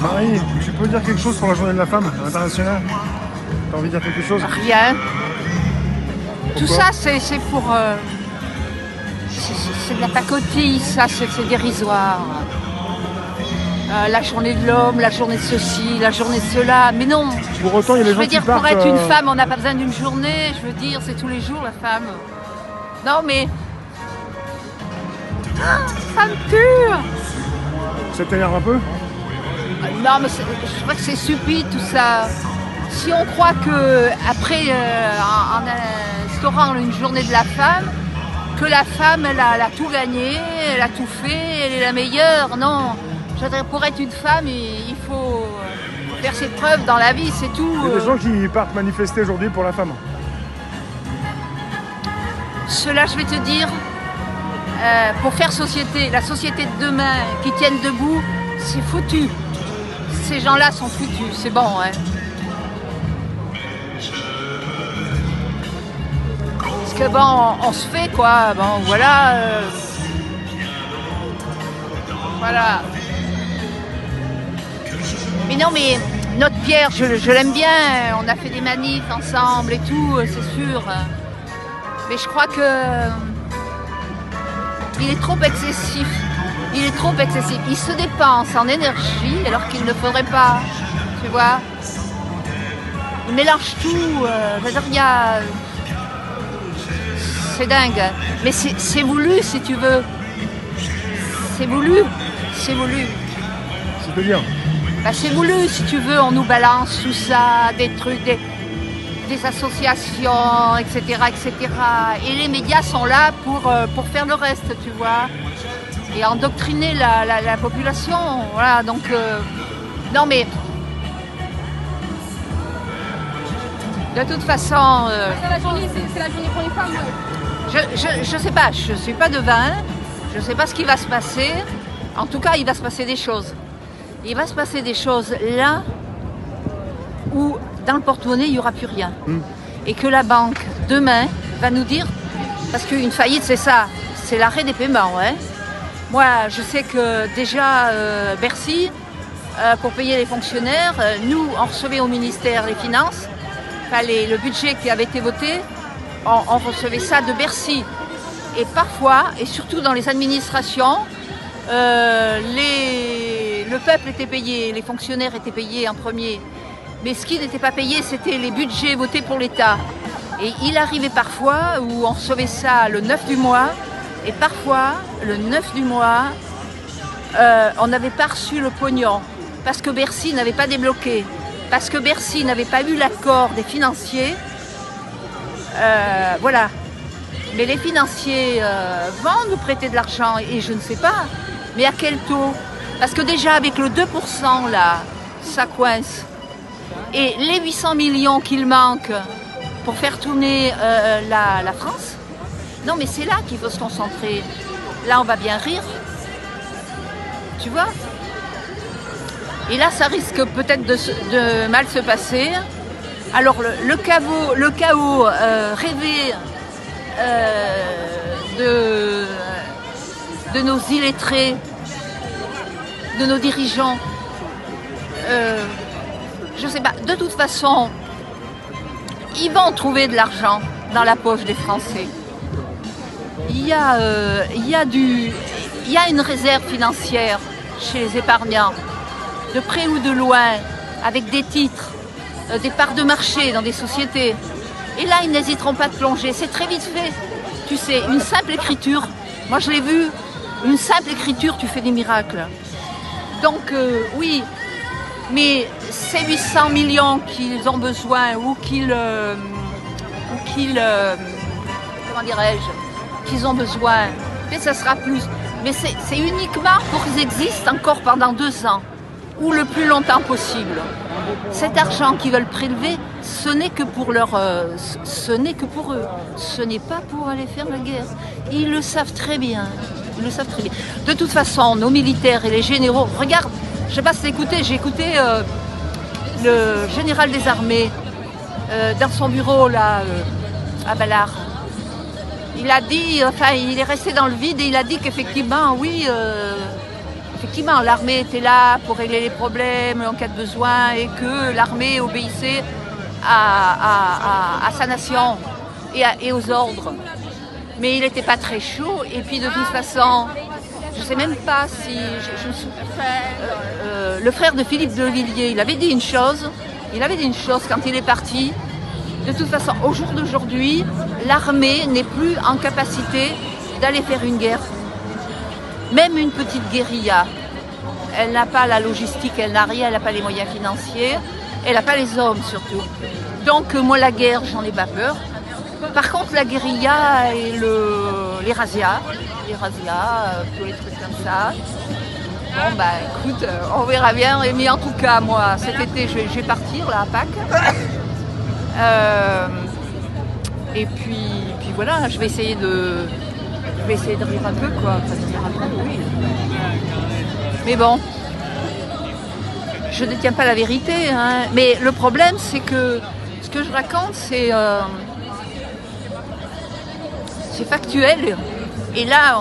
Marie, tu peux dire quelque chose pour la journée de la femme internationale? T'as envie de dire quelque chose? Rien. Tout Pourquoi? ça, c'est pour... c'est de la pacotille, ça, c'est dérisoire. La journée de l'homme, la journée de ceci, la journée de cela. Mais non. Pour autant, il y a des Je gens veux qui dire, partent... pour être une femme, on n'a pas besoin d'une journée. Je veux dire, c'est tous les jours, la femme. Non, mais... Ah, ça me tue. Ça t'énerve un peu? Non, mais je crois que c'est stupide, tout ça. Si on croit que après, en instaurant une journée de la femme, que la femme, elle a tout gagné, elle a tout fait, elle est la meilleure, non. Je veux dire, pour être une femme, il faut faire ses preuves dans la vie, c'est tout. Il y a des gens qui partent manifester aujourd'hui pour la femme. Cela, je vais te dire, pour faire société, la société de demain, qui tienne debout, c'est foutu. Ces gens-là sont foutus, c'est bon, hein. Parce que bon, on se fait quoi, bon voilà. Voilà. Mais non, mais notre Pierre, je l'aime bien, on a fait des manifs ensemble et tout, c'est sûr. Mais je crois que il est trop excessif. Il est trop excessif. Il se dépense en énergie alors qu'il ne faudrait pas. Tu vois? Il mélange tout. Je veux dire, il y a... C'est dingue. Mais c'est voulu, si tu veux. C'est voulu. C'est voulu. C'est-à-dire? Bah, c'est voulu, si tu veux. On nous balance tout ça, des trucs, des associations, etc., etc. Et les médias sont là pour faire le reste, tu vois. Et endoctriner la population. Voilà, donc... non, mais... De toute façon... C'est la journée pour les femmes. Je sais pas, je suis pas devin. Je sais pas ce qui va se passer. En tout cas, il va se passer des choses. Il va se passer des choses là où, dans le porte-monnaie, il n'y aura plus rien. Et que la banque, demain, va nous dire... Parce qu'une faillite, c'est ça. C'est l'arrêt des paiements, hein. Moi, je sais que déjà, Bercy, pour payer les fonctionnaires, nous, on recevait au ministère des Finances, le budget qui avait été voté, on recevait ça de Bercy. Et parfois, et surtout dans les administrations, le peuple était payé, les fonctionnaires étaient payés en premier. Mais ce qui n'était pas payé, c'était les budgets votés pour l'État. Et il arrivait parfois où on recevait ça le 9 du mois, et parfois, le 9 du mois, on n'avait pas reçu le pognon parce que Bercy n'avait pas débloqué, parce que Bercy n'avait pas eu l'accord des financiers. Voilà. Mais les financiers vont nous prêter de l'argent et je ne sais pas. Mais à quel taux? Parce que déjà avec le 2% là, ça coince. Et les 800 millions qu'il manque pour faire tourner la France, non, mais c'est là qu'il faut se concentrer. Là, on va bien rire. Tu vois? Et là, ça risque peut-être de mal se passer. Alors, le chaos rêvé de nos illettrés, de nos dirigeants, je sais pas. De toute façon, ils vont trouver de l'argent dans la poche des Français. Il y a une réserve financière chez les épargnants, de près ou de loin, avec des titres, des parts de marché dans des sociétés. Et là, ils n'hésiteront pas de plonger. C'est très vite fait. Tu sais, une simple écriture, moi je l'ai vu, une simple écriture, tu fais des miracles. Donc, oui, mais ces 800 millions qu'ils ont besoin, ou qu'ils comment dirais-je, qu'ils ont besoin, mais ça sera plus. Mais c'est uniquement pour qu'ils existent encore pendant 2 ans, ou le plus longtemps possible. Cet argent qu'ils veulent prélever, ce n'est que pour ce n'est que pour eux. Ce n'est pas pour aller faire la guerre. Ils le savent très bien. Ils le savent très bien. De toute façon, nos militaires et les généraux, regarde, je ne sais pas si t'as écouté, j'ai écouté le général des armées dans son bureau là, à Ballard. Il a dit, enfin il est resté dans le vide et il a dit qu'effectivement, oui, effectivement, l'armée était là pour régler les problèmes en cas de besoin et que l'armée obéissait à sa nation et aux ordres. Mais il n'était pas très chaud. Et puis de toute façon, je ne sais même pas si... le frère de Philippe de Villiers, il avait dit une chose quand il est parti. De toute façon, au jour d'aujourd'hui, l'armée n'est plus en capacité d'aller faire une guerre. Même une petite guérilla. Elle n'a pas la logistique, elle n'a rien, elle n'a pas les moyens financiers, elle n'a pas les hommes surtout. Donc moi la guerre, j'en ai pas peur. Par contre la guérilla et les razzias, tous les trucs comme ça. Bon bah écoute, on verra bien. Mais en tout cas moi cet été je vais partir là à Pâques. Et puis voilà, je vais essayer de rire un peu quoi. Enfin, de rire un peu, oui. Mais bon, je ne détiens pas la vérité. Hein. Mais le problème c'est que ce que je raconte c'est factuel. Et là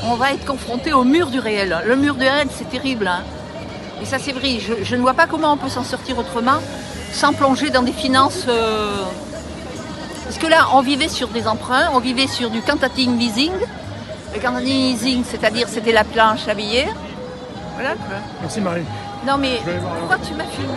on va être confronté au mur du réel. Le mur du réel c'est terrible. Hein. Et ça c'est vrai, je ne vois pas comment on peut s'en sortir autrement sans plonger dans des finances... Parce que là, on vivait sur des emprunts, on vivait sur du quantitative easing. Le quantitative easing, c'est-à-dire c'était la planche à billets. Voilà quoi. Merci Marie. Non mais pourquoi tu m'as filmé ?